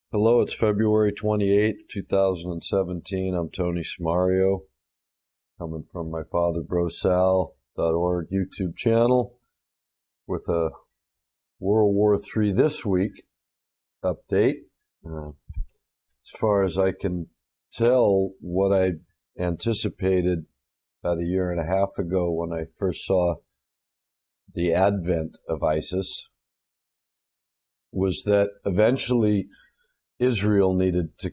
Hello, it's February 28th, 2017. I'm Tony Smario, coming from my father, BroSal.org YouTube channel with a World War III This Week update. As far as I can tell, what I anticipated about a year and a half ago when I first saw the advent of ISIS was that eventually Israel needed to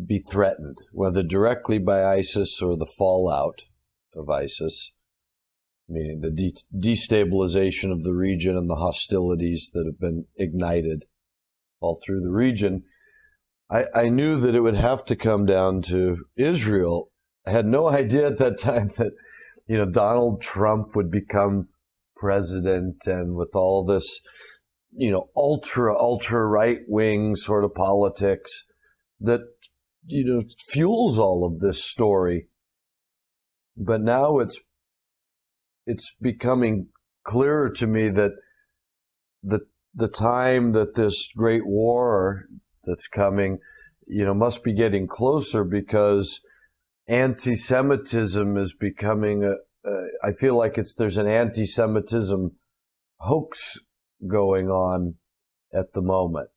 be threatened, whether directly by ISIS or the fallout of ISIS, meaning the destabilization of the region and the hostilities that have been ignited all through the region. I knew that it would have to come down to Israel. I had no idea at that time that, Donald Trump would become president, and with all this ultra right-wing sort of politics that, fuels all of this story. But now it's becoming clearer to me that the time that this great war that's coming, must be getting closer, because anti-Semitism is becoming I feel like there's an anti-Semitism hoax going on at the moment.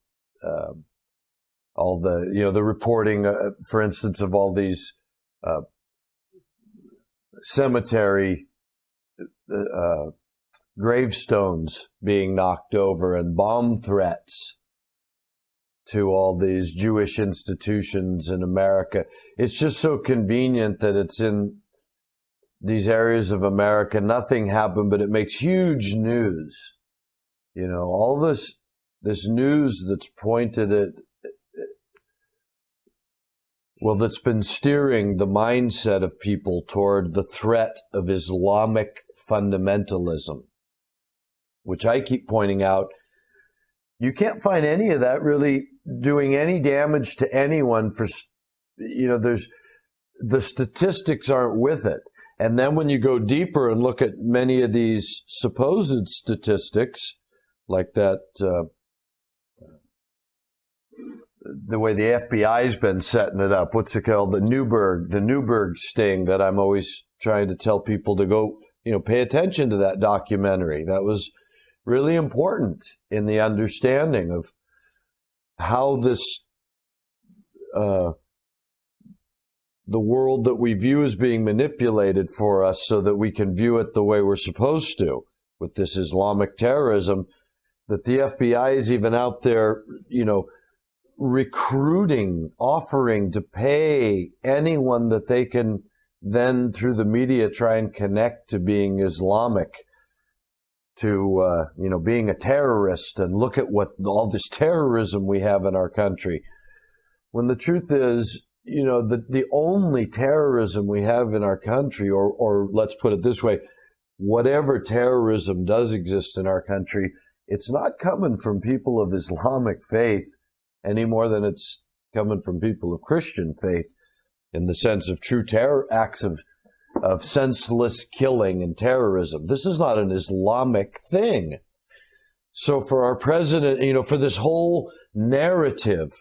All the reporting, for instance, of all these cemetery gravestones being knocked over and bomb threats to all these Jewish institutions in America. It's just so convenient that it's in these areas of America. Nothing happened, but it makes huge news. All this news that's pointed at, that's been steering the mindset of people toward the threat of Islamic fundamentalism, which I keep pointing out, you can't find any of that really doing any damage to anyone. The statistics aren't with it. And then when you go deeper and look at many of these supposed statistics, like that, the way the FBI's been setting it up, what's it called? The Newberg sting, that I'm always trying to tell people to go, pay attention to that documentary. That was really important in the understanding of how this, the world that we view as being manipulated for us so that we can view it the way we're supposed to with this Islamic terrorism, that the FBI is even out there, recruiting, offering to pay anyone that they can then through the media try and connect to being Islamic, to, being a terrorist, and look at what all this terrorism we have in our country. When the truth is, the only terrorism we have in our country, or let's put it this way, whatever terrorism does exist in our country, it's not coming from people of Islamic faith any more than it's coming from people of Christian faith, in the sense of true terror acts of senseless killing and terrorism. This is not an Islamic thing. So for our president, for this whole narrative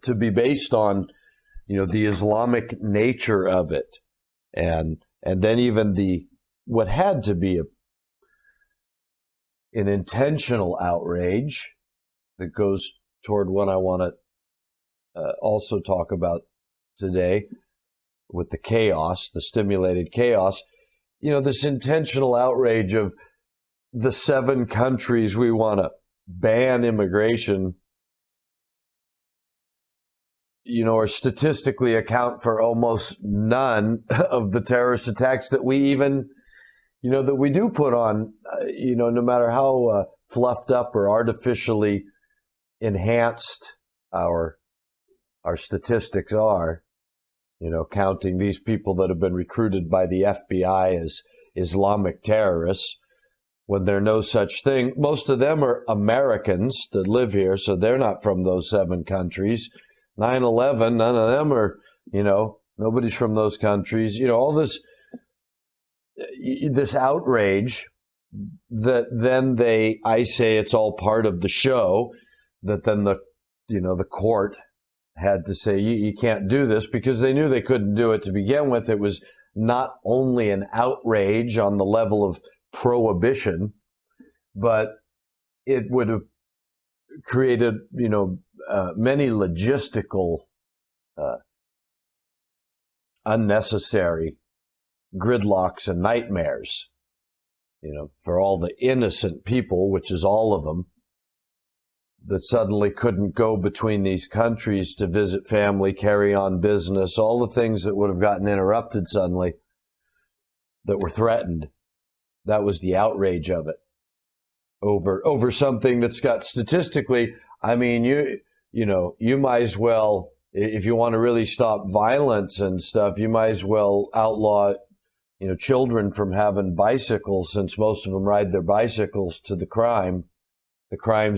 to be based on, the Islamic nature of it, and then even what had to be an intentional outrage that goes toward what I want to also talk about today with the chaos, the stimulated chaos, this intentional outrage of the 7 countries we want to ban immigration, or statistically account for almost none of the terrorist attacks that we even, that we do put on, no matter how fluffed up or artificially enhanced our statistics are, counting these people that have been recruited by the FBI as Islamic terrorists, when they're no such thing. Most of them are Americans that live here, so they're not from those 7 countries. 9/11, none of them are, nobody's from those countries. All this outrage that then I say it's all part of the show, that then the the court had to say, you can't do this, because they knew they couldn't do it to begin with. It was not only an outrage on the level of prohibition, but it would have created, many logistical, unnecessary gridlocks and nightmares, for all the innocent people, which is all of them, that suddenly couldn't go between these countries to visit family, carry on business, all the things that would have gotten interrupted suddenly, that were threatened. That was the outrage of it. Over something that's got statistically, you might as well, if you want to really stop violence and stuff, you might as well outlaw, children from having bicycles, since most of them ride their bicycles to the crimes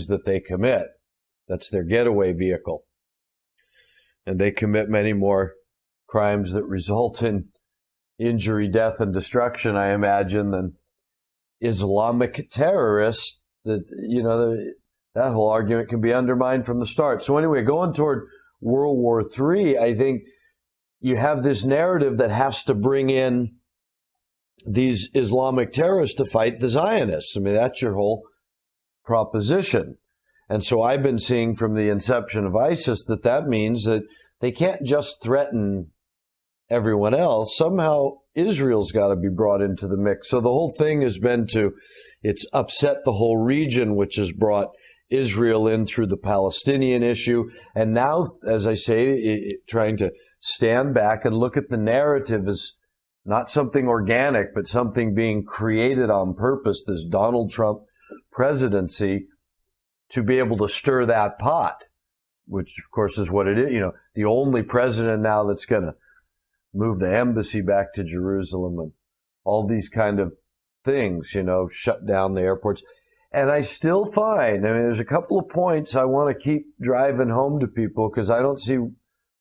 that they commit. That's their getaway vehicle. And they commit many more crimes that result in injury, death, and destruction, I imagine, than Islamic terrorists. That whole argument can be undermined from the start. So anyway, going toward World War III, I think you have this narrative that has to bring in these Islamic terrorists to fight the Zionists. That's your whole proposition. And so I've been seeing from the inception of ISIS that means that they can't just threaten everyone else. Somehow Israel's got to be brought into the mix. So the whole thing has been it's upset the whole region, which has brought Israel in through the Palestinian issue. And now, as I say, trying to stand back and look at the narrative as not something organic, but something being created on purpose, this Donald Trump presidency, to be able to stir that pot, which of course is what it is. The only president now that's going to move the embassy back to Jerusalem and all these kind of things, shut down the airports. And I still find, there's a couple of points I want to keep driving home to people, because I don't see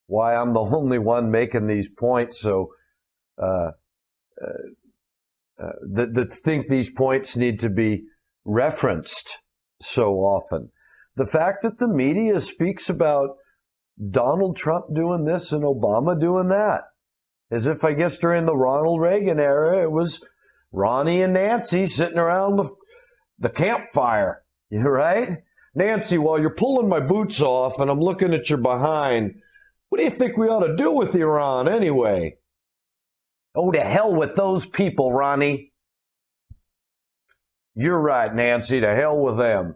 why I'm the only one making these points. So that think these points need to be referenced so often. The fact that the media speaks about Donald Trump doing this and Obama doing that, as if, I guess, during the Ronald Reagan era, it was Ronnie and Nancy sitting around the campfire, right? Nancy, while you're pulling my boots off and I'm looking at your behind, what do you think we ought to do with Iran anyway? Oh, to hell with those people, Ronnie. You're right, Nancy, to hell with them.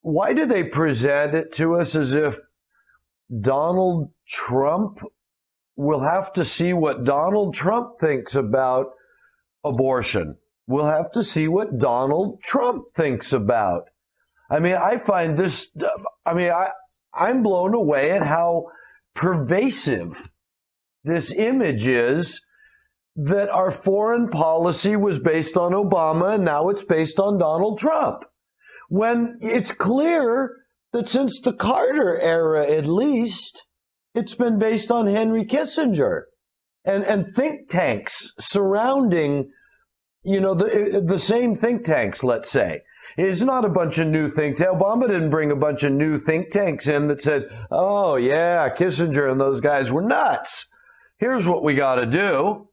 Why do they present it to us as if Donald Trump, we'll have to see what Donald Trump thinks about abortion? We'll have to see what Donald Trump thinks about. I find this, I'm blown away at how pervasive this image is that our foreign policy was based on Obama and now it's based on Donald Trump. When it's clear that since the Carter era, at least, it's been based on Henry Kissinger and think tanks surrounding, the same think tanks, let's say. It's not a bunch of new think tanks. Obama didn't bring a bunch of new think tanks in that said, oh, yeah, Kissinger and those guys were nuts. Here's what we got to do.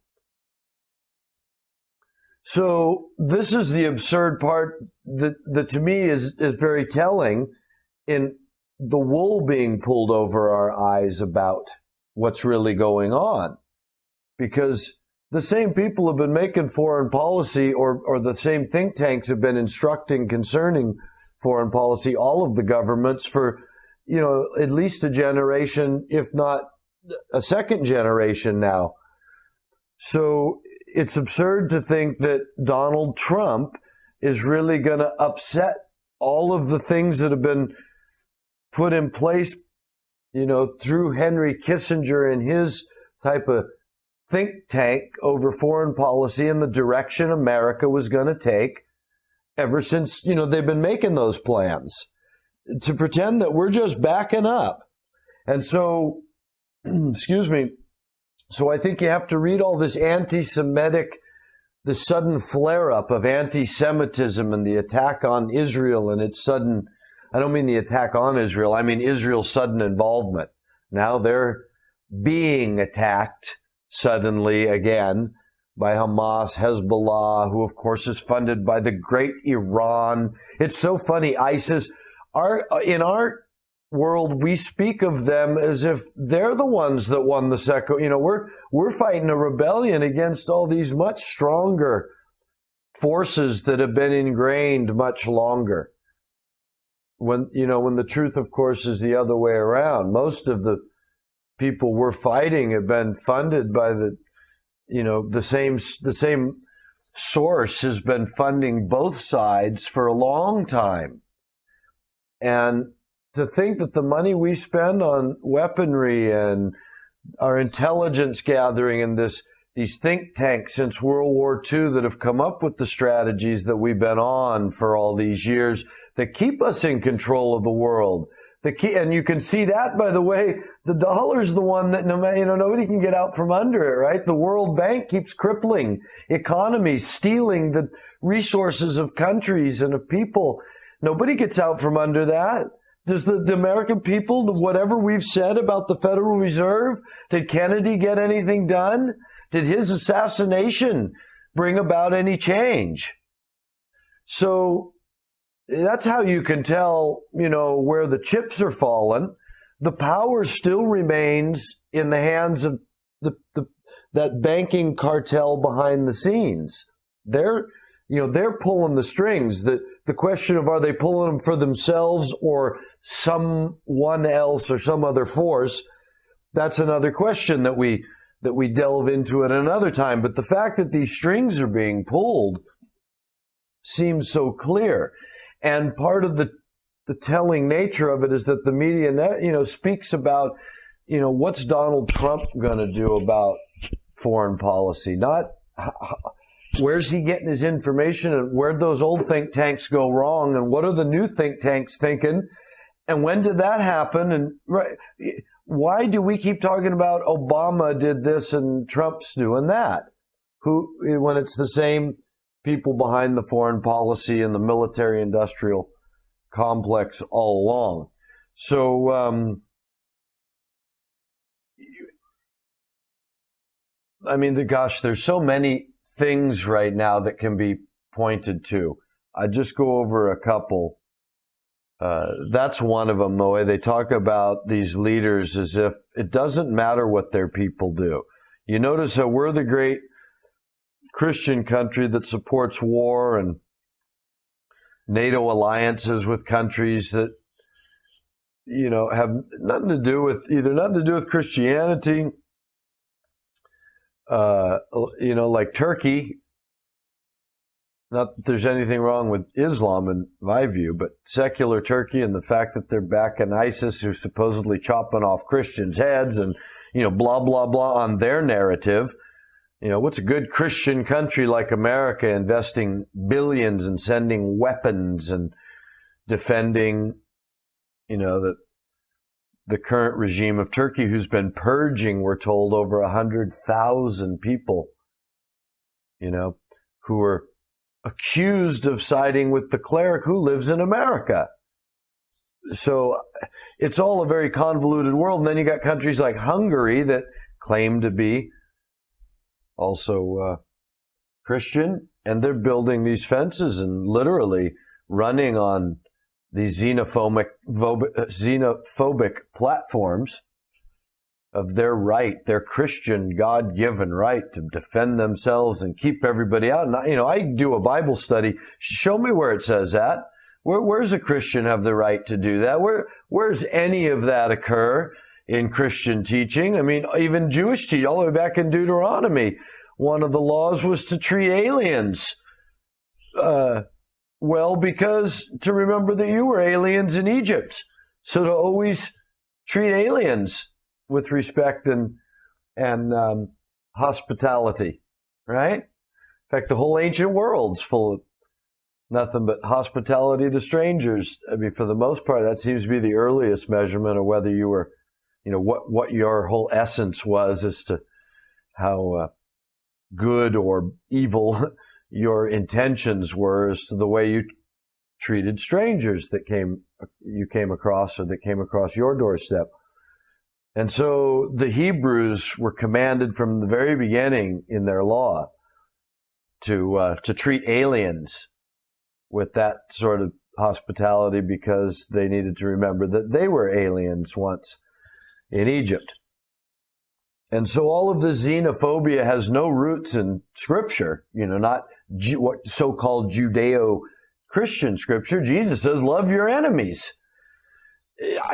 So this is the absurd part that to me is very telling in the wool being pulled over our eyes about what's really going on. Because the same people have been making foreign policy, or the same think tanks have been instructing concerning foreign policy, all of the governments for, at least a generation, if not a second generation now. So it's absurd to think that Donald Trump is really going to upset all of the things that have been put in place, through Henry Kissinger and his type of think tank over foreign policy and the direction America was going to take ever since, they've been making those plans, to pretend that we're just backing up. And so, excuse me, so I think you have to read all this anti-Semitic, the sudden flare-up of anti-Semitism and the attack on Israel and its sudden I don't mean the attack on Israel. I mean Israel's sudden involvement. Now they're being attacked suddenly again by Hamas, Hezbollah, who of course is funded by the great Iran. It's so funny. ISIS, in our world, we speak of them as if they're the ones that won the second. We're fighting a rebellion against all these much stronger forces that have been ingrained much longer. When the truth, of course, is the other way around. Most of the people we're fighting have been funded by the same source has been funding both sides for a long time. And to think that the money we spend on weaponry and our intelligence gathering and these think tanks since World War II that have come up with the strategies that we've been on for all these years that keep us in control of the world. And you can see that, by the way, the dollar's the one that nobody can get out from under it, right? The World Bank keeps crippling economies, stealing the resources of countries and of people. Nobody gets out from under that. Does the American people, whatever we've said about the Federal Reserve, did Kennedy get anything done? Did his assassination bring about any change? So that's how you can tell, where the chips are falling. The power still remains in the hands of that banking cartel behind the scenes. They're pulling the strings. The question of are they pulling them for themselves or someone else or some other force, that's another question that we delve into at another time. But the fact that these strings are being pulled seems so clear. And part of the telling nature of it is that the media, speaks about, what's Donald Trump going to do about foreign policy? Not where's he getting his information and where'd those old think tanks go wrong and what are the new think tanks thinking and when did that happen? And why do we keep talking about Obama did this and Trump's doing that? When it's the same people behind the foreign policy and the military-industrial complex all along. So, there's so many things right now that can be pointed to. I just go over a couple. That's one of them, the way they talk about these leaders as if it doesn't matter what their people do. You notice how we're the great Christian country that supports war and NATO alliances with countries that, have nothing to do with Christianity, like Turkey. Not that there's anything wrong with Islam in my view, but secular Turkey and the fact that they're backing ISIS, who's supposedly chopping off Christians' heads and, blah, blah, blah on their narrative. What's a good Christian country like America investing billions and sending weapons and defending, the current regime of Turkey, who's been purging, we're told, over 100,000 people, who are accused of siding with the cleric who lives in America. So it's all a very convoluted world. And then you got countries like Hungary that claim to be also Christian, and they're building these fences and literally running on these xenophobic platforms of their right, their Christian God-given right to defend themselves and keep everybody out. And I do a Bible study. Show me where it says that. Where's a Christian have the right to do that? Where's any of that occur in Christian teaching? Even Jewish teaching, all the way back in Deuteronomy, one of the laws was to treat aliens because to remember that you were aliens in Egypt. So to always treat aliens with respect and hospitality, right? In fact, the whole ancient world's full of nothing but hospitality to strangers. For the most part, that seems to be the earliest measurement of whether you were, what your whole essence was as to how good or evil your intentions were, as to the way you treated strangers that you came across or that came across your doorstep. And so the Hebrews were commanded from the very beginning in their law to treat aliens with that sort of hospitality, because they needed to remember that they were aliens once in Egypt. And so all of the xenophobia has no roots in Scripture, not what so-called Judeo-Christian Scripture. Jesus says, love your enemies.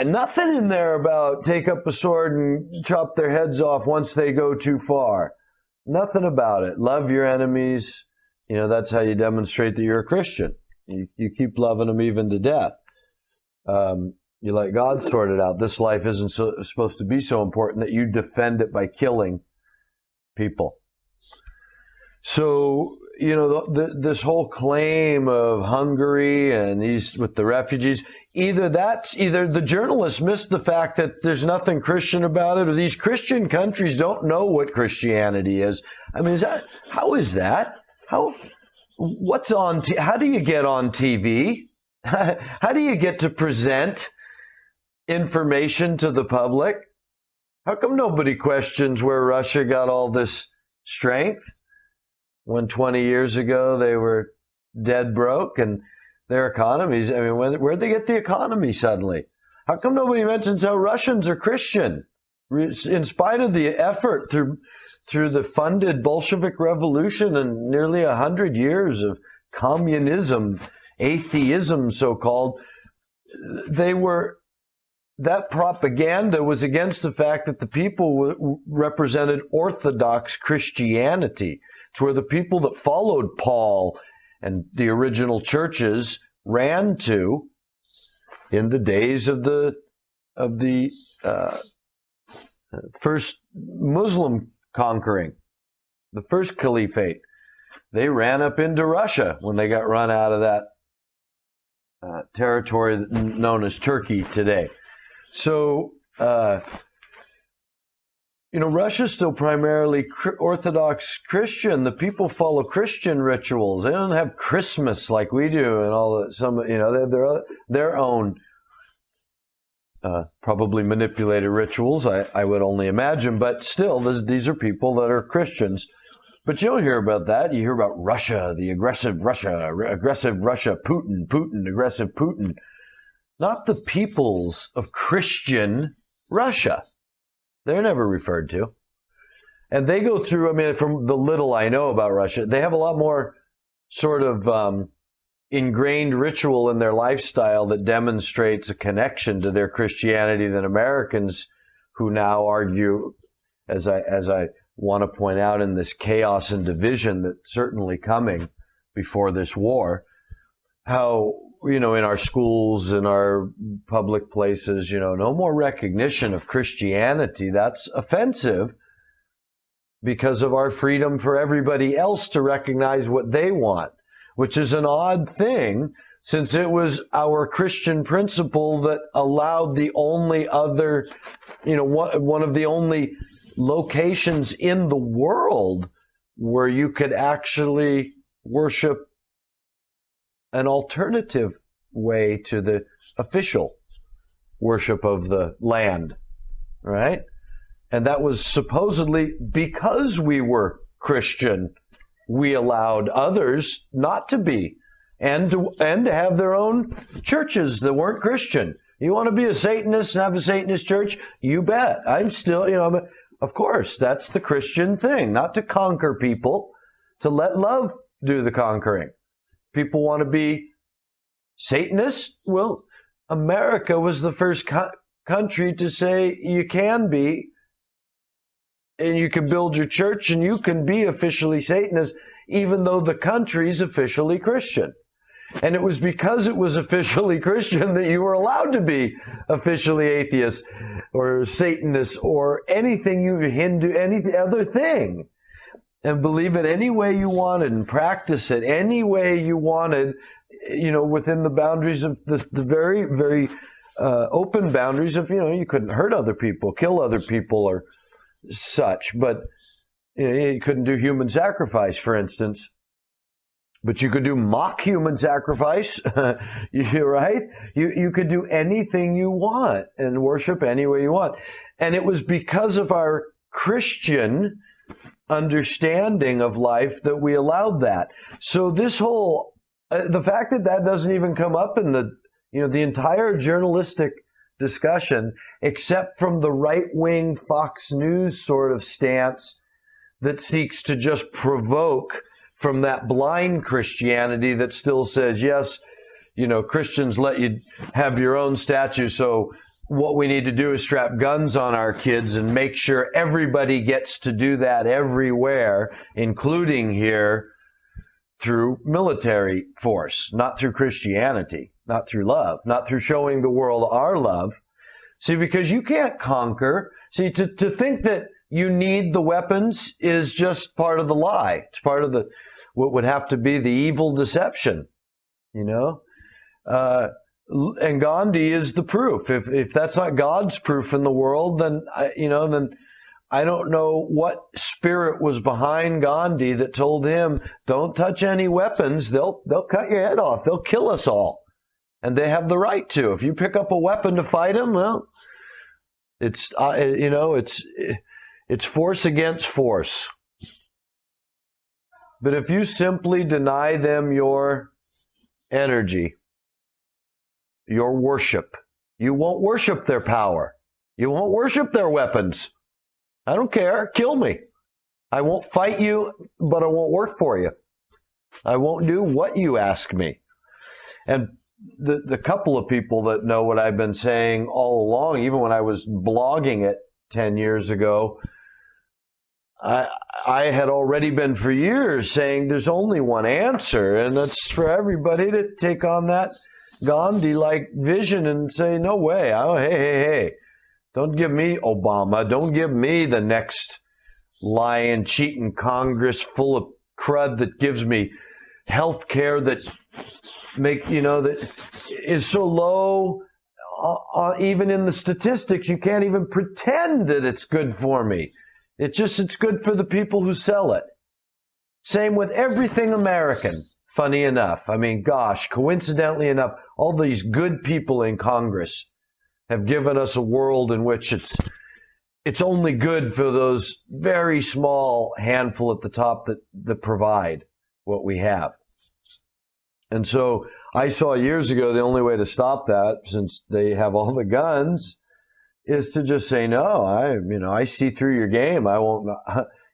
Nothing in there about take up a sword and chop their heads off once they go too far. Nothing about it. Love your enemies. That's how you demonstrate that you're a Christian. You keep loving them even to death. You let God sort it out. This life isn't supposed to be so important that you defend it by killing people. So, this whole claim of Hungary and these with the refugees, either the journalists missed the fact that there's nothing Christian about it, or these Christian countries don't know what Christianity is. I mean, how is that? What's on? How do you get on TV? How do you get to present information to the public? How come nobody questions where Russia got all this strength when 20 years ago they were dead broke and their economies? I mean, where'd they get the economy suddenly? How come nobody mentions how Russians are Christian, in spite of the effort through the funded Bolshevik Revolution and nearly 100 years of communism, atheism, so-called? That propaganda was against the fact that the people represented Orthodox Christianity. It's where the people that followed Paul and the original churches ran to in the days of the first Muslim conquering, the first caliphate. They ran up into Russia when they got run out of that territory known as Turkey today. So, Russia's still primarily Orthodox Christian. The people follow Christian rituals. They don't have Christmas like we do, and all that. They have their own probably manipulated rituals. I would only imagine, but still, these are people that are Christians. But you don't hear about that. You hear about Russia, the aggressive Russia, Putin, aggressive Putin. Not the peoples of Christian Russia. They're never referred to. And they go through, from the little I know about Russia, they have a lot more sort of ingrained ritual in their lifestyle that demonstrates a connection to their Christianity than Americans, who now argue, as I want to point out, in this chaos and division that's certainly coming before this war, how, in our schools, in our public places, no more recognition of Christianity. That's offensive because of our freedom for everybody else to recognize what they want, which is an odd thing, since it was our Christian principle that allowed the only other, one of the only locations in the world where you could actually worship an alternative way to the official worship of the land, right? And that was supposedly because we were Christian, we allowed others not to be, and to have their own churches that weren't Christian. You want to be a Satanist and have a Satanist church? You bet. I'm still, of course, that's the Christian thing, not to conquer people, to let love do the conquering. People want to be Satanists? Well, America was the first country to say you can be, and you can build your church, and you can be officially Satanist, even though the country's officially Christian. And it was because it was officially Christian that you were allowed to be officially atheist or Satanist or anything Hindu, any other thing, and believe it any way you wanted and practice it any way you wanted, within the boundaries of the very, very open boundaries of, you couldn't hurt other people, kill other people or such, but you couldn't do human sacrifice, for instance. But you could do mock human sacrifice, right? You could do anything you want and worship any way you want. And it was because of our Christian understanding of life that we allowed that. So this whole, the fact that that doesn't even come up in the entire journalistic discussion, except from the right-wing Fox News sort of stance that seeks to just provoke from that blind Christianity that still says, yes, Christians let you have your own statue, so what we need to do is strap guns on our kids and make sure everybody gets to do that everywhere, including here, through military force, not through Christianity, not through love, not through showing the world our love. See, because you can't conquer. See, to think that you need the weapons is just part of the lie. It's part of what would have to be the evil deception, and Gandhi is the proof. If that's not God's proof in the world, then I don't know what spirit was behind Gandhi that told him, don't touch any weapons. They'll cut your head off. They'll kill us all. And they have the right to. If you pick up a weapon to fight them, well, it's force against force. But if you simply deny them your energy, your worship, you won't worship their power. You won't worship their weapons. I don't care. Kill me. I won't fight you, but I won't work for you. I won't do what you ask me. And the couple of people that know what I've been saying all along, even when I was blogging it 10 years ago, I had already been for years saying there's only one answer, and that's for everybody to take on that Gandhi-like vision and say, no way. Oh, hey. Don't give me Obama. Don't give me the next lying, cheating Congress full of crud that gives me health care that that is so low, even in the statistics, you can't even pretend that it's good for me. It's good for the people who sell it. Same with everything American, funny enough. I mean, gosh, coincidentally enough, all these good people in Congress have given us a world in which it's only good for those very small handful at the top that provide what we have. And so I saw years ago the only way to stop that, since they have all the guns, is to just say, no, I see through your game. I won't,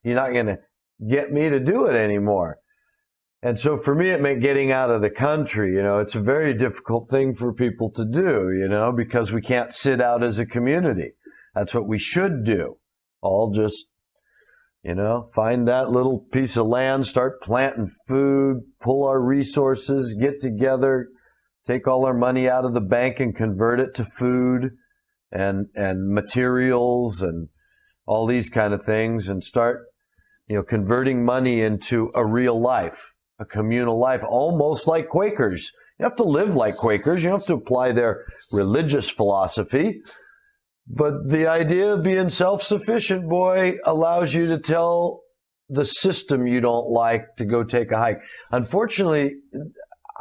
you're not going to get me to do it anymore. And so for me, it meant getting out of the country. It's a very difficult thing for people to do, because we can't sit out as a community. That's what we should do. All just, find that little piece of land, start planting food, pull our resources, get together, take all our money out of the bank and convert it to food and materials and all these kind of things, and start, converting money into a real life, a communal life, almost like Quakers. You have to live like Quakers. You have to apply their religious philosophy. But the idea of being self-sufficient, boy, allows you to tell the system you don't like to go take a hike. Unfortunately,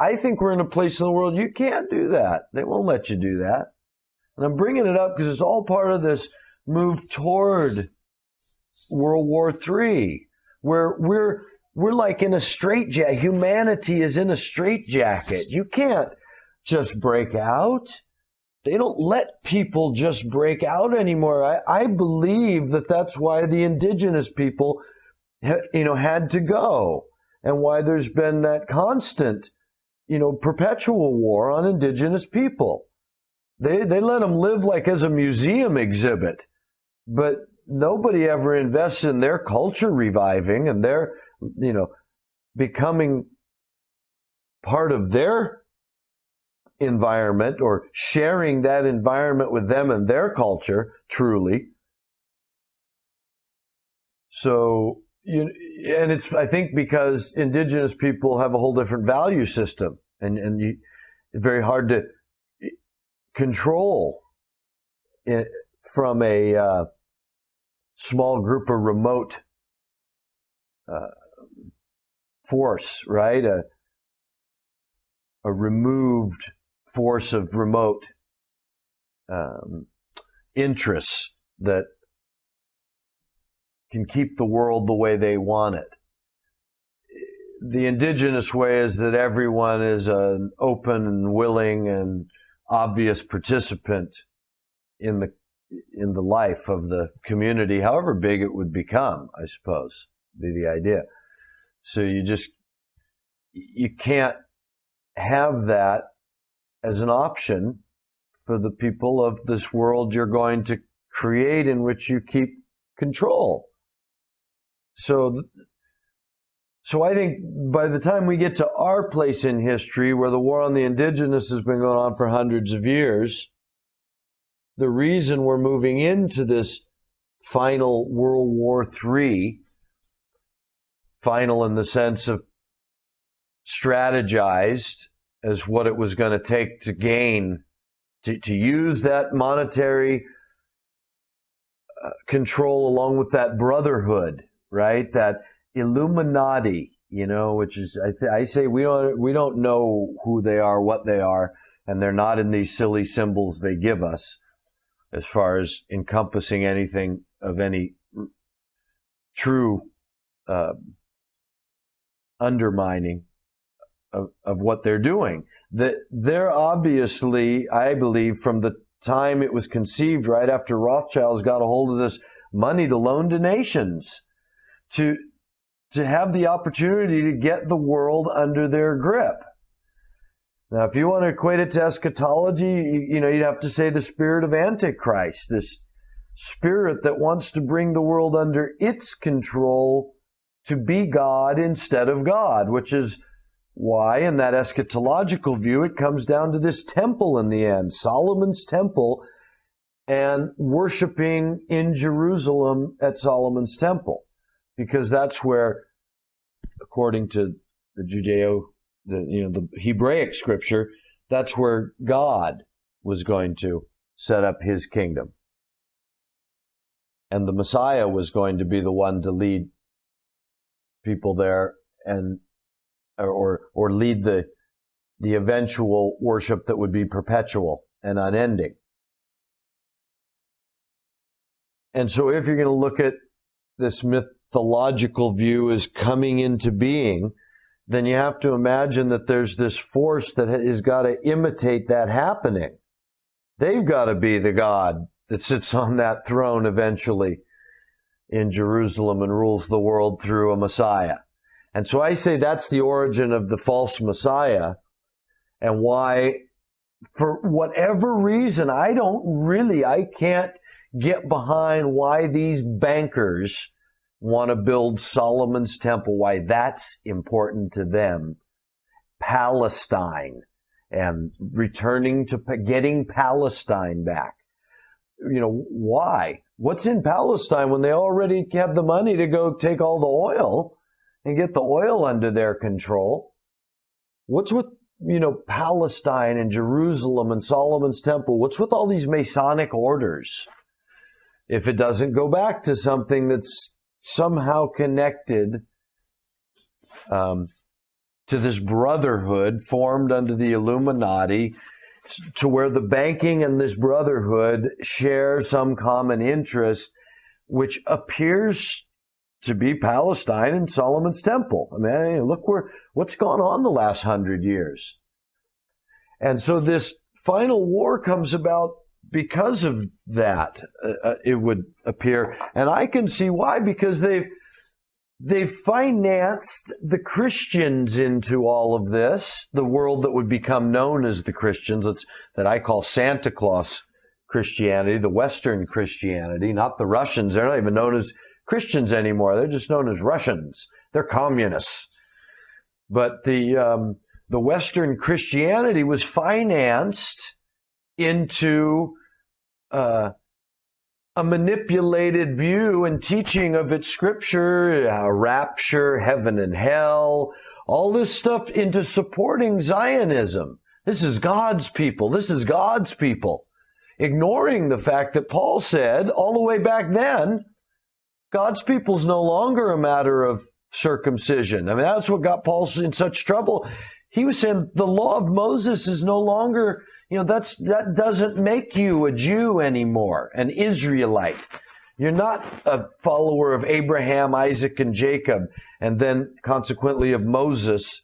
I think we're in a place in the world you can't do that. They won't let you do that. And I'm bringing it up because it's all part of this move toward World War III, where we're like in a straitjacket. Humanity is in a straitjacket. You can't just break out. They don't let people just break out anymore. I believe that that's why the indigenous people, had to go, and why there's been that constant, perpetual war on indigenous people. They let them live like as a museum exhibit, but nobody ever invests in their culture reviving and their, becoming part of their environment, or sharing that environment with them and their culture truly. So, and it's, I think, because indigenous people have a whole different value system, and it's very hard to control it from a small group of remote force, right? a removed force of remote interests that can keep the world the way they want it. The indigenous way is that everyone is an open and willing and obvious participant in the life of the community, however big it would become, I suppose, be the idea. So you can't have that as an option for the people of this world you're going to create, in which you keep control. So I think by the time we get to our place in history, where the war on the indigenous has been going on for hundreds of years, the reason we're moving into this final World War III, final in the sense of strategized as what it was going to take to gain, to use that monetary control along with that brotherhood, right? That Illuminati, which is, I say we don't know who they are, what they are, and they're not in these silly symbols they give us as far as encompassing anything of any true undermining of what they're doing. They're obviously, I believe, from the time it was conceived, right after Rothschilds got a hold of this money to loan to nations, to have the opportunity to get the world under their grip. Now, if you want to equate it to eschatology, you'd have to say the spirit of Antichrist, this spirit that wants to bring the world under its control to be God instead of God, which is why, in that eschatological view, it comes down to this temple in the end, Solomon's temple, and worshiping in Jerusalem at Solomon's temple. Because that's where, according to the the Hebraic scripture, that's where God was going to set up his kingdom. And the Messiah was going to be the one to lead people there or lead the eventual worship that would be perpetual and unending. And so if you're going to look at this mythological view as coming into being, then you have to imagine that there's this force that has got to imitate that happening. They've got to be the God that sits on that throne eventually in Jerusalem and rules the world through a Messiah. And so I say that's the origin of the false Messiah, and why, for whatever reason, I can't get behind why these bankers want to build Solomon's temple, why that's important to them. Palestine, and returning to getting Palestine back. Why? What's in Palestine when they already had the money to go take all the oil and get the oil under their control? What's with, Palestine and Jerusalem and Solomon's temple? What's with all these Masonic orders? If it doesn't go back to something that's somehow connected to this brotherhood formed under the Illuminati, to where the banking and this brotherhood share some common interest, which appears to be Palestine and Solomon's temple. I mean, look what's gone on the last 100 years. And so this final war comes about because of that, it would appear. And I can see why, because they've financed the Christians into all of this, the world that would become known as the Christians, that I call Santa Claus Christianity, the Western Christianity, not the Russians. They're not even known as Christians anymore. They're just known as Russians. They're communists. But the Western Christianity was financed into a manipulated view and teaching of its scripture, rapture, heaven and hell, all this stuff into supporting Zionism. This is God's people. This is God's people. Ignoring the fact that Paul said all the way back then, God's people's no longer a matter of circumcision. I mean, that's what got Paul in such trouble. he was saying the law of Moses is no longer, that doesn't make you a Jew anymore, an Israelite. You're not a follower of Abraham, Isaac, and Jacob, and then consequently of Moses,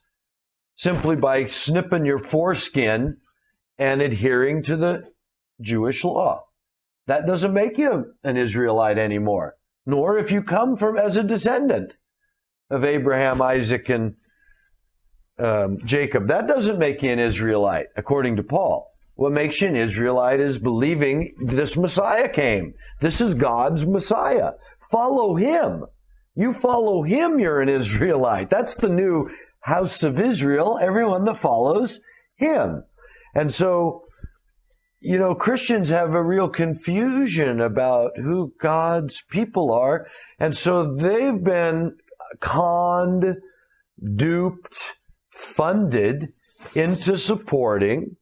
simply by snipping your foreskin and adhering to the Jewish law. That doesn't make you an Israelite anymore, nor if you come from as a descendant of Abraham, Isaac, and Jacob. That doesn't make you an Israelite, according to Paul. What makes you an Israelite is believing this Messiah came. This is God's Messiah. Follow him. You follow him, you're an Israelite. That's the new house of Israel, everyone that follows him. And so, Christians have a real confusion about who God's people are. And so they've been conned, duped, funded into supporting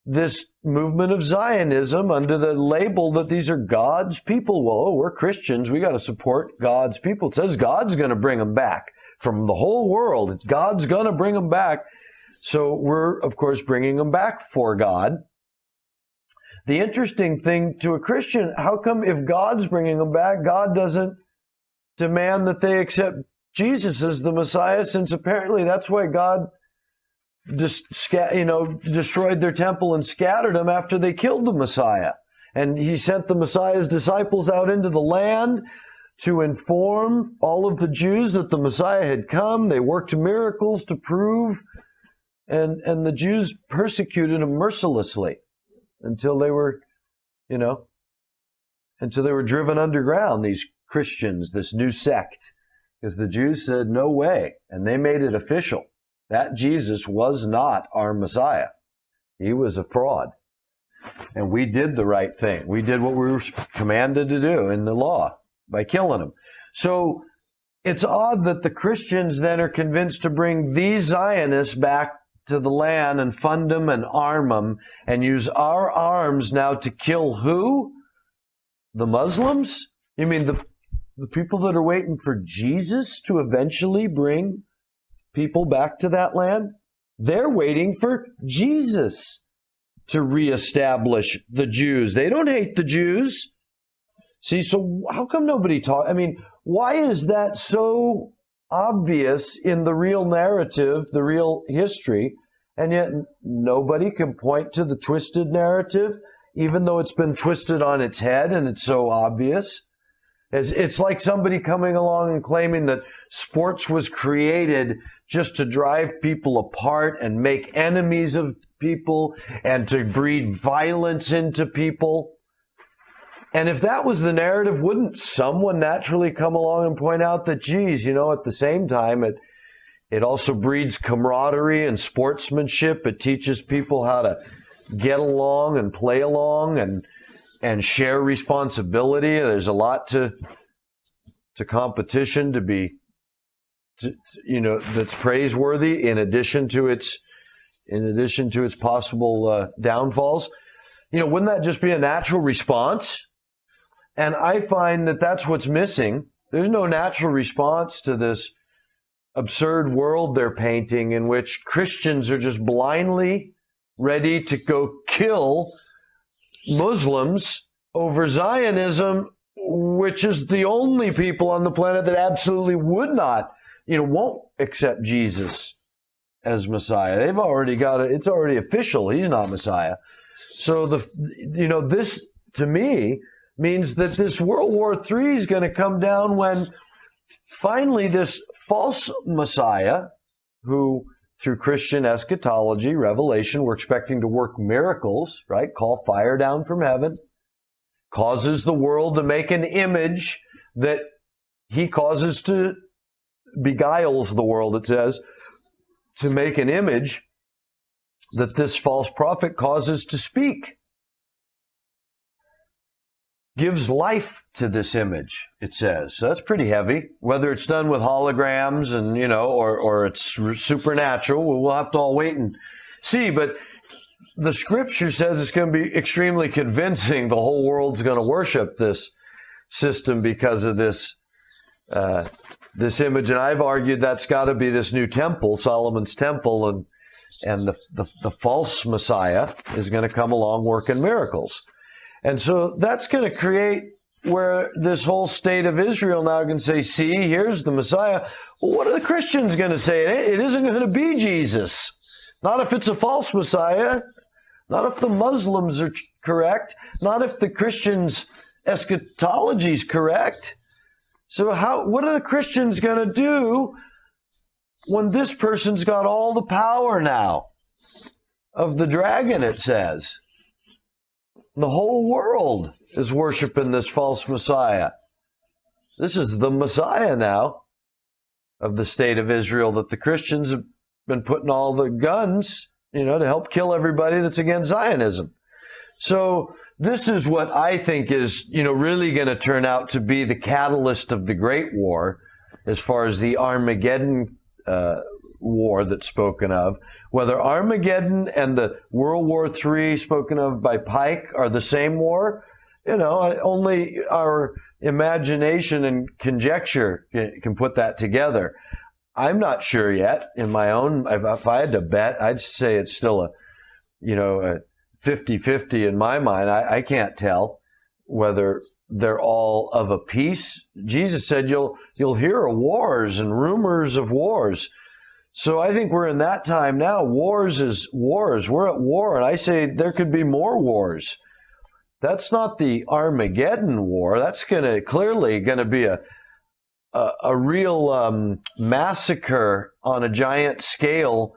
this movement of Zionism under the label that these are God's people. Well, we're Christians. We got to support God's people. It says God's going to bring them back from the whole world. God's going to bring them back. So we're, of course, bringing them back for God. The interesting thing to a Christian, how come if God's bringing them back, God doesn't demand that they accept Jesus as the Messiah, since apparently that's why God destroyed their temple and scattered them after they killed the Messiah. And he sent the Messiah's disciples out into the land to inform all of the Jews that the Messiah had come. They worked miracles to prove, and the Jews persecuted him mercilessly until they were, driven underground, these Christians, this new sect, because the Jews said, no way. And they made it official. That Jesus was not our Messiah. He was a fraud. And we did the right thing. We did what we were commanded to do in the law by killing him. So it's odd that the Christians then are convinced to bring these Zionists back to the land and fund them and arm them and use our arms now to kill who? The Muslims? You mean the people that are waiting for Jesus to eventually bring people back to that land? They're waiting for Jesus to reestablish the Jews. They don't hate the Jews. See, so how come nobody why is that so obvious in the real narrative, the real history, and yet nobody can point to the twisted narrative, even though it's been twisted on its head and it's so obvious? It's like somebody coming along and claiming that sports was created just to drive people apart and make enemies of people and to breed violence into people. And if that was the narrative, wouldn't someone naturally come along and point out that, geez, at the same time, it also breeds camaraderie and sportsmanship. It teaches people how to get along and play along and share responsibility. There's a lot to competition to be, that's praiseworthy in addition to its possible downfalls. Wouldn't that just be a natural response? And I find that that's what's missing. There's no natural response to this absurd world they're painting in which Christians are just blindly ready to go kill Muslims over Zionism, which is the only people on the planet that absolutely would not, won't accept Jesus as Messiah. They've already got it. It's already official. He's not Messiah. So this to me means that this World War III is going to come down when finally this false Messiah, who through Christian eschatology, revelation, we're expecting to work miracles, right? Call fire down from heaven, causes the world to make an image that he causes to, beguiles the world, it says, to make an image that this false prophet causes to speak. Gives life to this image, it says. So that's pretty heavy. Whether it's done with holograms and, or it's supernatural, we'll have to all wait and see. But the scripture says it's going to be extremely convincing. The whole world's going to worship this system because of this image. And I've argued that's got to be this new temple, Solomon's temple. And the false Messiah is going to come along working miracles. And so that's going to create where this whole state of Israel now can say, see, here's the Messiah. Well, what are the Christians going to say? It isn't going to be Jesus. Not if it's a false Messiah. Not if the Muslims are correct. Not if the Christians' eschatology is correct. So what are the Christians going to do when this person's got all the power now of the dragon, it says? The whole world is worshiping this false Messiah. This is the Messiah now of the state of Israel that the Christians have been putting all the guns, to help kill everybody that's against Zionism. So this is what I think is, really going to turn out to be the catalyst of the Great War, as far as the Armageddon war that's spoken of. Whether Armageddon and the World War III spoken of by Pike are the same war, only our imagination and conjecture can put that together. I'm not sure yet. In my own, if I had to bet, I'd say it's still a 50-50 in my mind. I can't tell whether they're all of a piece. Jesus said you'll hear of wars and rumors of wars. So I think we're in that time now. Wars is wars. We're at war, and I say there could be more wars. That's not the Armageddon war. That's clearly going to be a real massacre on a giant scale,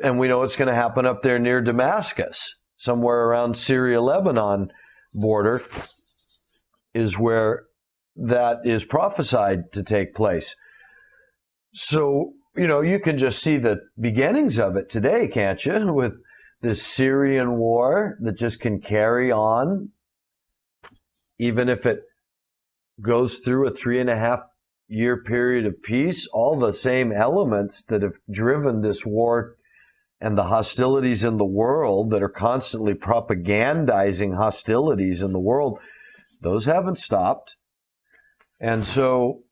and we know it's going to happen up there near Damascus, somewhere around Syria-Lebanon border is where that is prophesied to take place. So, you can just see the beginnings of it today, can't you? With this Syrian war that just can carry on, even if it goes through a 3.5-year period of peace. All the same elements that have driven this war and the hostilities in the world that are constantly propagandizing hostilities in the world, those haven't stopped. And so,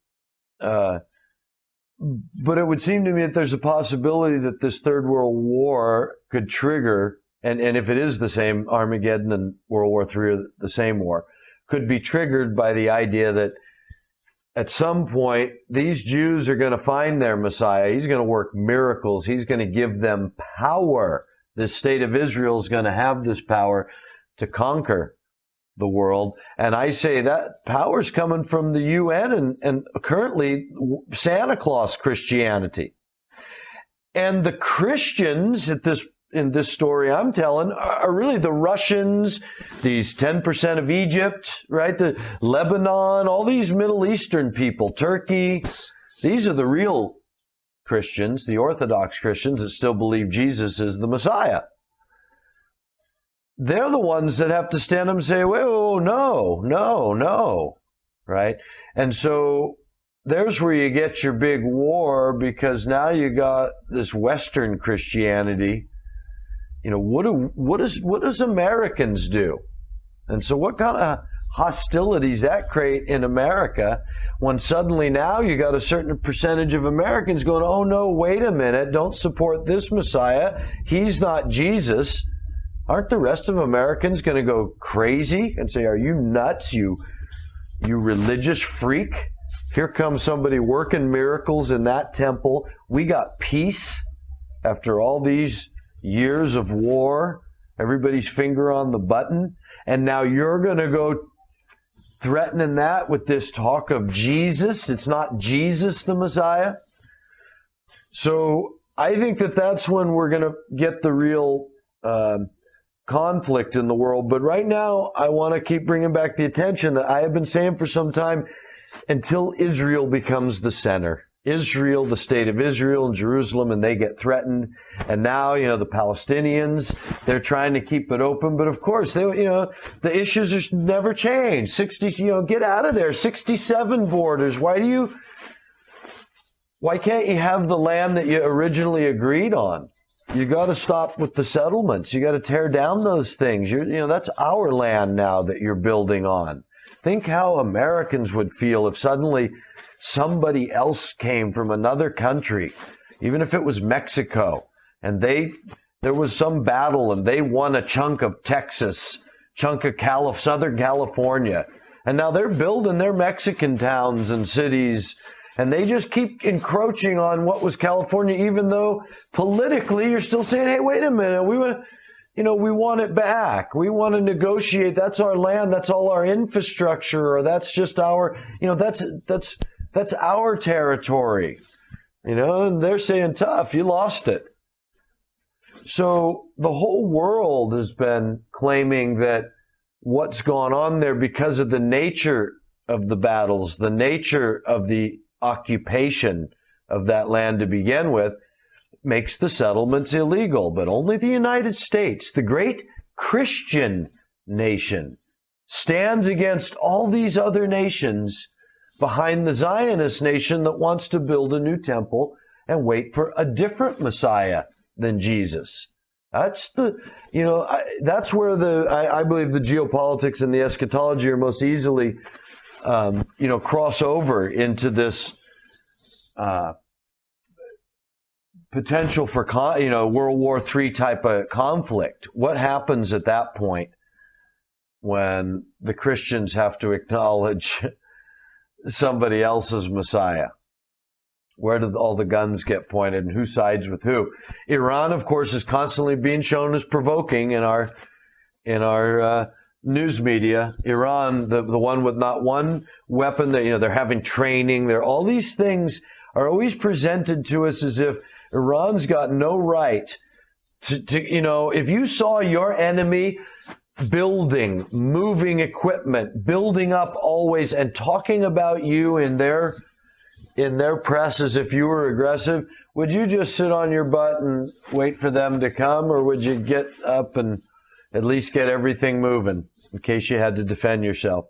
but it would seem to me that there's a possibility that this Third World War could trigger, and if it is the same, Armageddon and World War III are the same war, could be triggered by the idea that at some point, these Jews are going to find their Messiah. He's going to work miracles. He's going to give them power. This state of Israel is going to have this power to conquer the world. And I say that power's coming from the UN and currently Santa Claus Christianity. And the Christians in this story I'm telling are really the Russians, these 10% of Egypt, right? The Lebanon, all these Middle Eastern people, Turkey. These are the real Christians, the Orthodox Christians that still believe Jesus is the Messiah. They're the ones that have to stand up and say, whoa, no, right? And so there's where you get your big war, because now you got this Western Christianity. What does Americans do? And so what kind of hostilities that create in America when suddenly now you got a certain percentage of Americans going, oh no, wait a minute, don't support this Messiah. He's not Jesus. Aren't the rest of Americans going to go crazy and say, are you nuts, you religious freak? Here comes somebody working miracles in that temple. We got peace after all these years of war, everybody's finger on the button, and now you're going to go threatening that with this talk of Jesus. It's not Jesus the Messiah. So I think that's when we're going to get the real conflict in the world. But right now, I want to keep bringing back the attention that I have been saying for some time, until Israel becomes the center. Israel, the state of Israel and Jerusalem, and they get threatened. And now, the Palestinians, they're trying to keep it open. But of course, the issues just never change. 60, get out of there. 67 borders. Why can't you have the land that you originally agreed on? You got to stop with the settlements. You got to tear down those things. That's our land now that you're building on. Think how Americans would feel if suddenly somebody else came from another country, even if it was Mexico, And there was some battle, and they won a chunk of Texas, chunk of Southern California. And now they're building their Mexican towns and cities, and they just keep encroaching on what was California, even though politically you're still saying, hey, wait a minute, we want it back. We want to negotiate. That's our land. That's all our infrastructure, or that's just our, that's our territory. And they're saying, tough, you lost it. So the whole world has been claiming that what's gone on there, because of the nature of the battles, the nature of the occupation of that land to begin with, makes the settlements illegal. But only the United States, the great Christian nation, stands against all these other nations behind the Zionist nation that wants to build a new temple and wait for a different Messiah than Jesus. That's that's where I believe the geopolitics and the eschatology are most easily, cross over into this potential for, World War III type of conflict. What happens at that point when the Christians have to acknowledge somebody else's Messiah? Where do all the guns get pointed, and who sides with who? Iran, of course, is constantly being shown as provoking in our news media. Iran, the one with not one weapon, that they're having training. All these things are always presented to us as if Iran's got no right to if you saw your enemy building, moving equipment, building up always, and talking about you in their press as if you were aggressive, would you just sit on your butt and wait for them to come, or would you get up and at least get everything moving in case you had to defend yourself?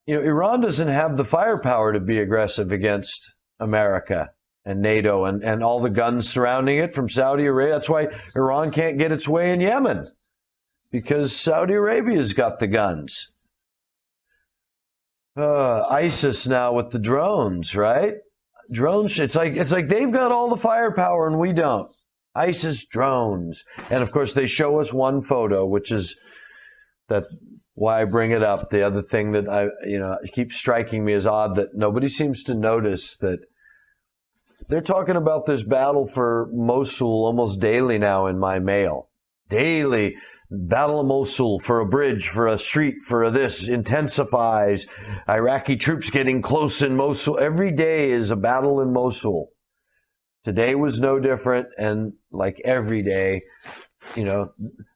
Iran doesn't have the firepower to be aggressive against America and NATO and all the guns surrounding it from Saudi Arabia. That's why Iran can't get its way in Yemen, because Saudi Arabia's got the guns. ISIS now with the drones, right? Drones, it's like they've got all the firepower and we don't. ISIS drones. And of course they show us one photo, which is why I bring it up. The other thing that it keeps striking me as odd that nobody seems to notice, that they're talking about this battle for Mosul almost daily now in my mail. Daily. Battle of Mosul, for a bridge, for a street, for this, intensifies. Iraqi troops getting close in Mosul. Every day is a battle in Mosul. Today was no different, and like every day,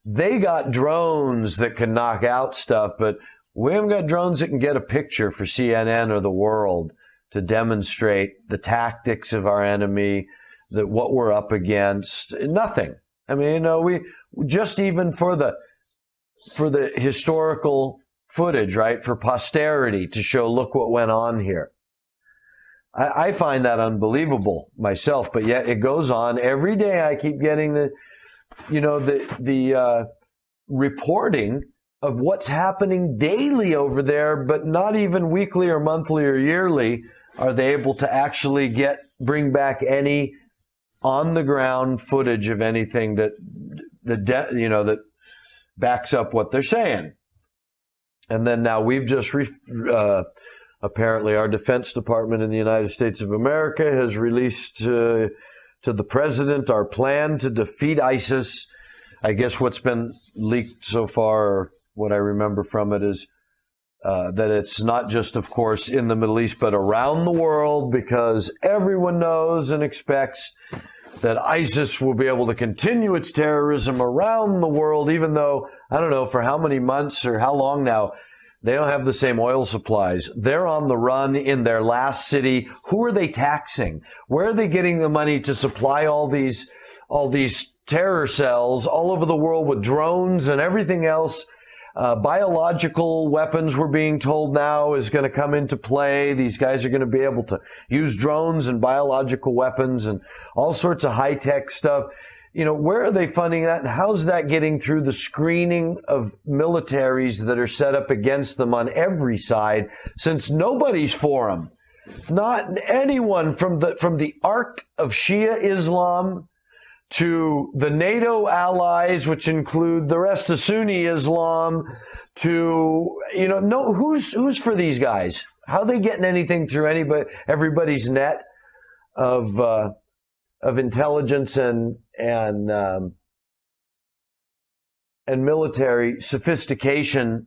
they got drones that can knock out stuff, but we haven't got drones that can get a picture for CNN or the world to demonstrate the tactics of our enemy, what we're up against. Nothing. I mean, we just even for the historical footage, right, for posterity to show, look what went on here. I find that unbelievable myself, but yet it goes on every day. I keep getting the reporting of what's happening daily over there, but not even weekly or monthly or yearly are they able to actually bring back any on the ground footage of anything that backs up what they're saying. And then now we've just apparently our Defense Department in the United States of America has released to the president our plan to defeat ISIS. I guess what's been leaked so far, what I remember from it, is that it's not just, of course, in the Middle East, but around the world, because everyone knows and expects that ISIS will be able to continue its terrorism around the world, even though, I don't know for how many months or how long now, they don't have the same oil supplies. They're on the run in their last city. Who are they taxing? Where are they getting the money to supply all these terror cells all over the world with drones and everything else? Biological weapons, we're being told now, is going to come into play. These guys are going to be able to use drones and biological weapons and all sorts of high-tech stuff. Where are they funding that, and how's that getting through the screening of militaries that are set up against them on every side, since nobody's for them? Not anyone from the arc of Shia Islam to the NATO allies, which include the rest of Sunni Islam, to, no, who's for these guys? How are they getting anything through everybody's net of intelligence and military sophistication,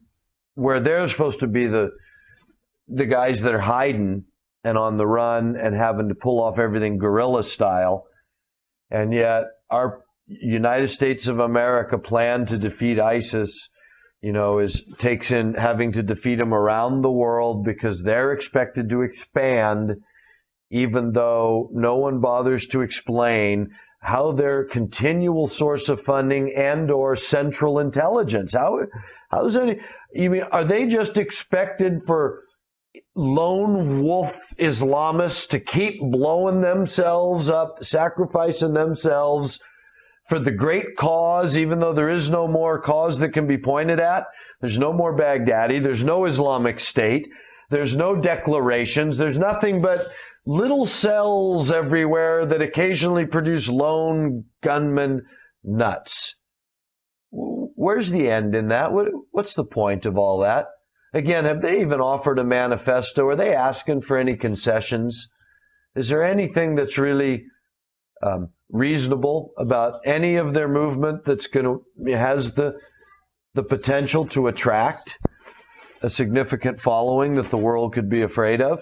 where they're supposed to be the guys that are hiding and on the run and having to pull off everything guerrilla style. And yet our United States of America plan to defeat ISIS, takes in having to defeat them around the world because they're expected to expand, even though no one bothers to explain how their continual source of funding and or central intelligence. How's any? You mean, are they just expected for lone wolf Islamists to keep blowing themselves up, sacrificing themselves for the great cause, even though there is no more cause that can be pointed at? There's no more Baghdadi. There's no Islamic State. There's no declarations. There's nothing but little cells everywhere that occasionally produce lone gunman nuts. Where's the end in that? What's the point of all that? Again, have they even offered a manifesto? Are they asking for any concessions? Is there anything that's really reasonable about any of their movement that's has the potential to attract a significant following that the world could be afraid of?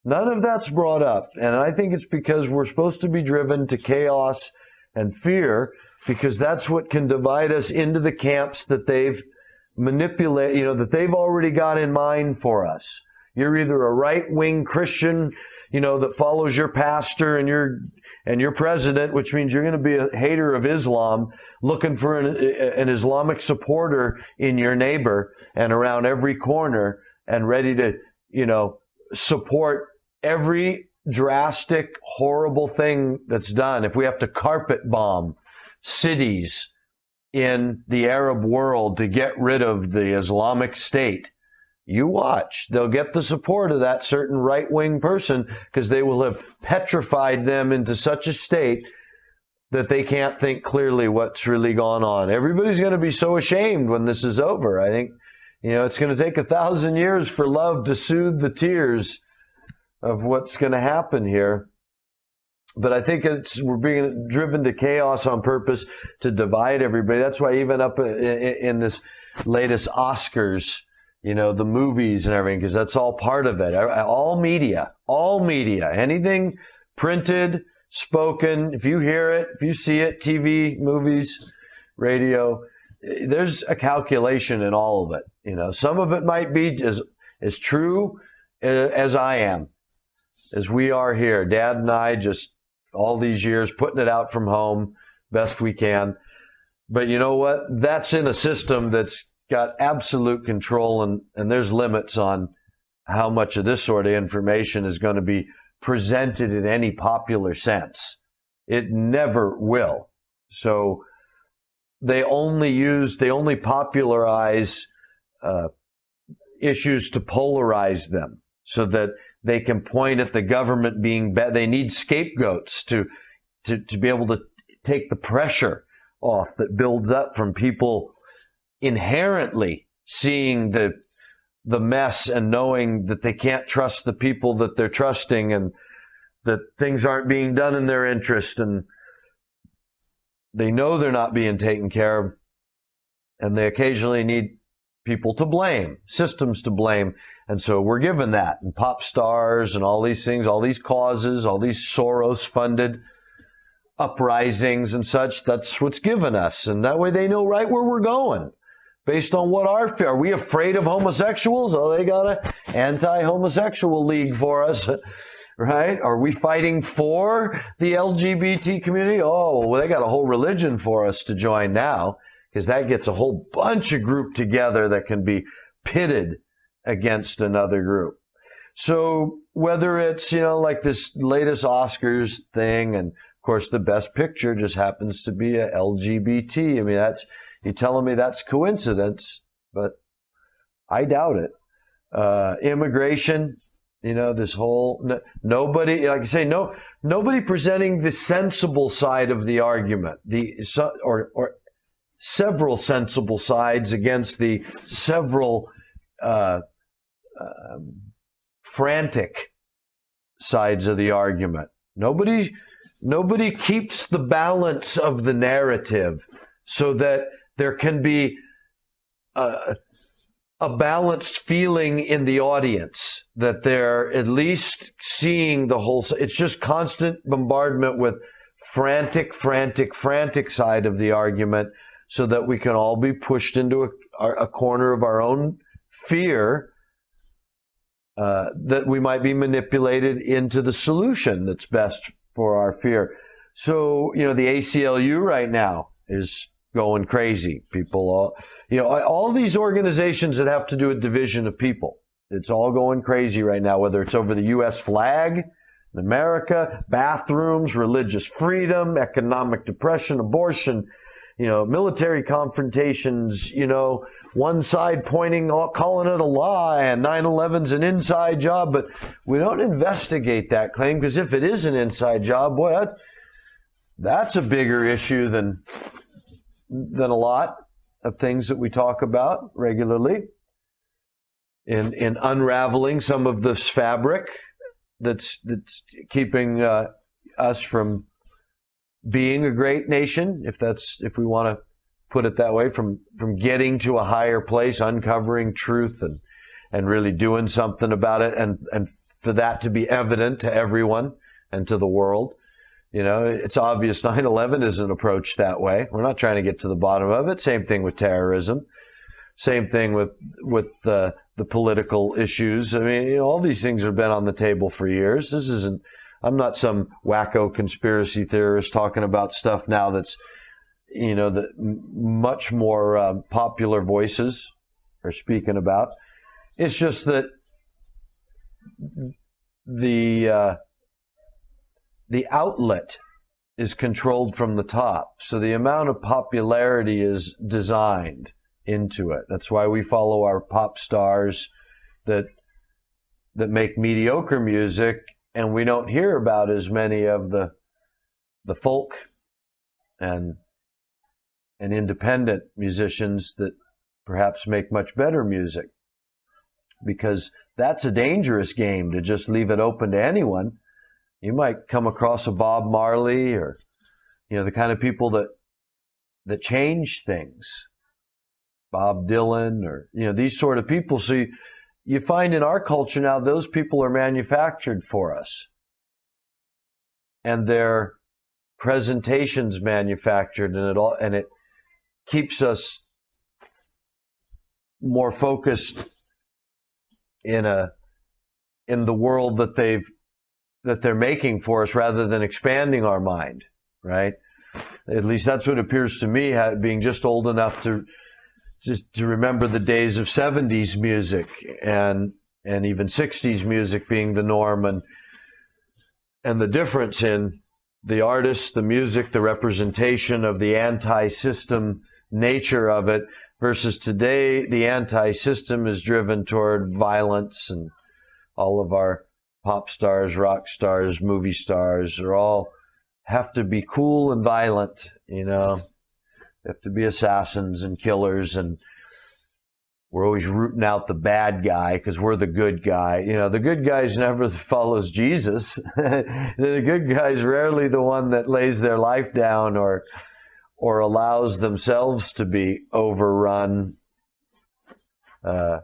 None of that's brought up. And I think it's because we're supposed to be driven to chaos and fear, because that's what can divide us into the camps that they've manipulated, that they've already got in mind for us. You're either a right-wing Christian, that follows your pastor and your president, which means you're going to be a hater of Islam, looking for an Islamic supporter in your neighbor and around every corner, and ready to, support every drastic, horrible thing that's done. If we have to carpet bomb cities in the Arab world to get rid of the Islamic State, you watch. They'll get the support of that certain right-wing person, because they will have petrified them into such a state that they can't think clearly what's really gone on. Everybody's going to be so ashamed when this is over. I think, it's going to take 1,000 years for love to soothe the tears of what's going to happen here. But I think we're being driven to chaos on purpose to divide everybody. That's why even up in this latest Oscars, the movies and everything, because that's all part of it. All media, anything printed, spoken, if you hear it, if you see it, TV, movies, radio, there's a calculation in all of it. Some of it might be as true as I am, as we are here. Dad and I, just all these years putting it out from home best we can. But you know what? That's in a system that's got absolute control, and there's limits on how much of this sort of information is going to be presented in any popular sense. It never will. So they only popularize issues to polarize them, so that they can point at the government being bad. They need scapegoats to be able to take the pressure off that builds up from people inherently seeing the mess and knowing that they can't trust the people that they're trusting, and that things aren't being done in their interest, and they know they're not being taken care of, and they occasionally need people to blame, systems to blame. And so we're given that, and pop stars and all these things, all these causes, all these Soros-funded uprisings and such. That's what's given us. And that way they know right where we're going based on what are we afraid of homosexuals? Oh, they got an anti-homosexual league for us, right? Are we fighting for the LGBT community? Oh, well, they got a whole religion for us to join now, because that gets a whole bunch of group together that can be pitted against another group. So whether it's, like this latest Oscars thing, and of course the best picture just happens to be a LGBT. I mean, you're telling me that's coincidence, but I doubt it. Immigration, This whole nobody, like I say, nobody presenting the sensible side of the argument, or several sensible sides against the several frantic sides of the argument. Nobody keeps the balance of the narrative so that there can be a balanced feeling in the audience, that they're at least seeing the whole. It's just constant bombardment with frantic side of the argument, so that we can all be pushed into a corner of our own fear, that we might be manipulated into the solution that's best for our fear. So, the ACLU right now is going crazy. People, all these organizations that have to do with division of people, it's all going crazy right now, whether it's over the U.S. flag in America, bathrooms, religious freedom, economic depression, abortion, military confrontations, one side pointing, calling it a lie, and 9/11's an inside job. But we don't investigate that claim, because if it is an inside job, boy, that's a bigger issue than a lot of things that we talk about regularly in unraveling some of this fabric that's keeping us from being a great nation, if we want to put it that way, from getting to a higher place, uncovering truth and really doing something about it, and for that to be evident to everyone and to the world. It's obvious 9/11 isn't approached that way. We're not trying to get to the bottom of it. Same thing with terrorism. Same thing with the political issues. I mean, all these things have been on the table for years. I'm not some wacko conspiracy theorist talking about stuff now that's, that much more popular voices are speaking about. It's just that the outlet is controlled from the top. So the amount of popularity is designed into it. That's why we follow our pop stars that make mediocre music, and we don't hear about as many of the folk and independent musicians that perhaps make much better music, because that's a dangerous game to just leave it open to anyone. You might come across a Bob Marley, or the kind of people that change things, Bob Dylan, or these sort of people. So you find in our culture now, those people are manufactured for us, and their presentations manufactured, and it keeps us more focused in the world that they're making for us, rather than expanding our mind, right? At least that's what appears to me, being just old enough to remember the days of 70s music and even 60s music being the norm, and the difference in the artists, the music, the representation of the anti-system nature of it, versus today, the anti-system is driven toward violence, and all of our pop stars, rock stars, movie stars have to be cool and violent, They have to be assassins and killers, and we're always rooting out the bad guy because we're the good guy. The good guy's never follows Jesus. The good guy's rarely the one that lays their life down or allows themselves to be overrun to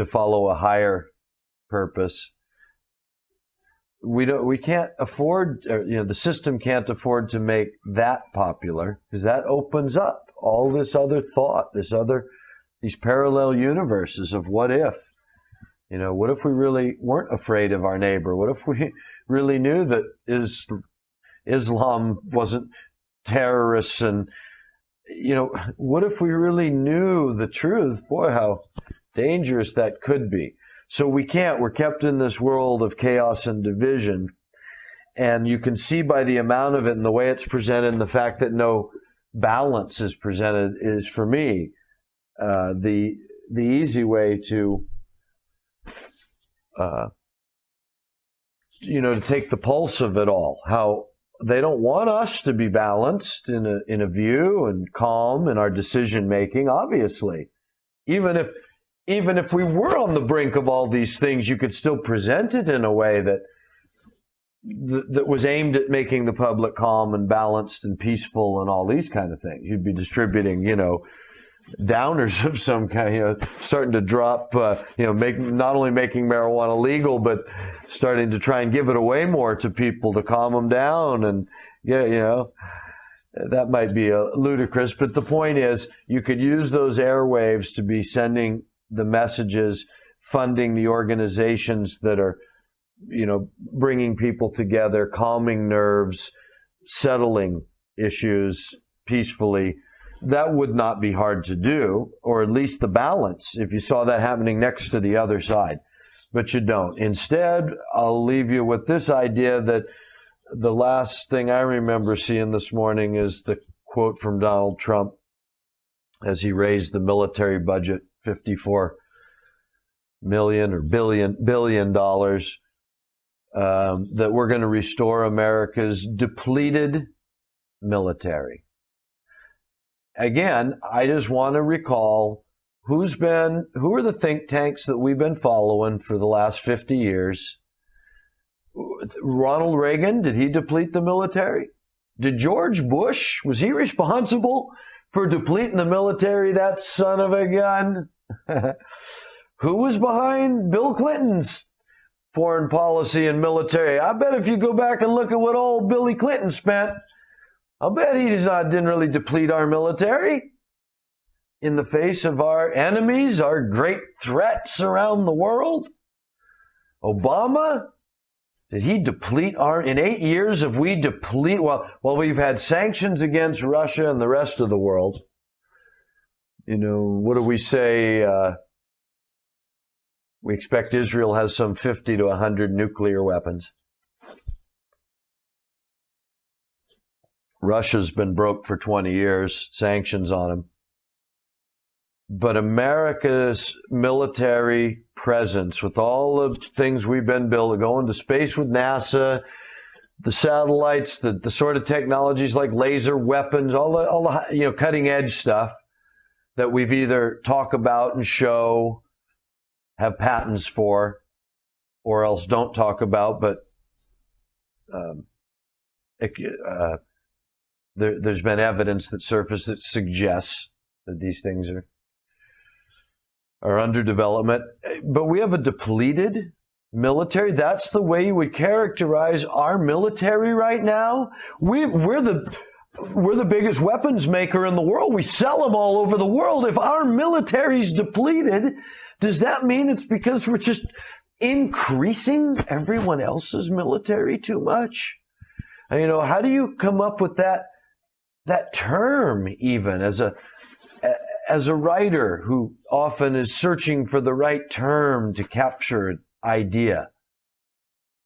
follow a higher purpose. We can't afford, the system can't afford to make that popular, because that opens up all this other thought, these parallel universes of what if. What if we really weren't afraid of our neighbor? What if we really knew that Islam wasn't terrorists? And, what if we really knew the truth? Boy, how dangerous that could be. So we can't. We're kept in this world of chaos and division. And you can see by the amount of it and the way it's presented, and the fact that no balance is presented, is, for me, the easy way to to take the pulse of it all. How they don't want us to be balanced in a view and calm in our decision making. Obviously, even if we were on the brink of all these things, you could still present it in a way that was aimed at making the public calm and balanced and peaceful and all these kind of things. You'd be distributing, downers of some kind, starting to drop, not only making marijuana legal, but starting to try and give it away more to people to calm them down. And, that might be ludicrous. But the point is, you could use those airwaves to be sending the messages, funding the organizations that are, bringing people together, calming nerves, settling issues peacefully. That would not be hard to do, or at least the balance, if you saw that happening next to the other side. But you don't. Instead, I'll leave you with this idea that the last thing I remember seeing this morning is the quote from Donald Trump as he raised the military budget, $54 million or billion dollars, that we're going to restore America's depleted military. Again, I just want to recall who are the think tanks that we've been following for the last 50 years? Ronald Reagan, did he deplete the military? Did George Bush, was he responsible for depleting the military, that son of a gun? Who was behind Bill Clinton's foreign policy and military? I bet if you go back and look at what old Billy Clinton spent, I'll bet he didn't really deplete our military in the face of our enemies, our great threats around the world. Obama, did he deplete in 8 years, have we deplete, well, we've had sanctions against Russia and the rest of the world. What do we say? We expect Israel has some 50 to 100 nuclear weapons. Russia's been broke for 20 years, sanctions on them. But America's military presence, with all the things we've been building, going to space with NASA, the satellites, the sort of technologies like laser weapons, all the cutting edge stuff that we've either talk about and show, have patents for, or else don't talk about, but there's been evidence that surfaced that suggests that these things are under development. But we have a depleted military. That's the way you would characterize our military right now. We're the biggest weapons maker in the world. We sell them all over the world. If our military's depleted, does that mean it's because we're just increasing everyone else's military too much? How do you come up with that term, even as a writer who often is searching for the right term to capture an idea?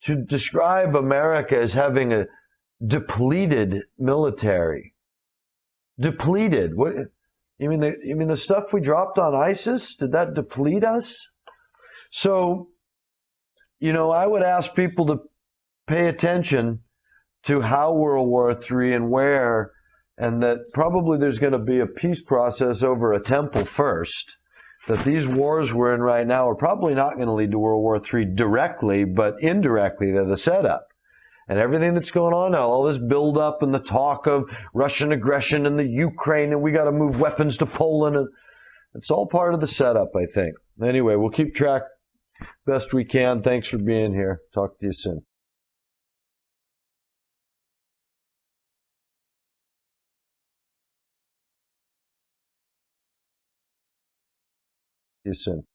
To describe America as having a depleted military. Depleted. What? You mean the stuff we dropped on ISIS? Did that deplete us? So, I would ask people to pay attention to how World War III and where, and that probably there's going to be a peace process over a temple first, that these wars we're in right now are probably not going to lead to World War III directly, but indirectly they're the setup. And everything that's going on now, all this buildup and the talk of Russian aggression in the Ukraine, and we got to move weapons to Poland, and it's all part of the setup, I think. Anyway, we'll keep track best we can. Thanks for being here. Talk to you soon. See you soon.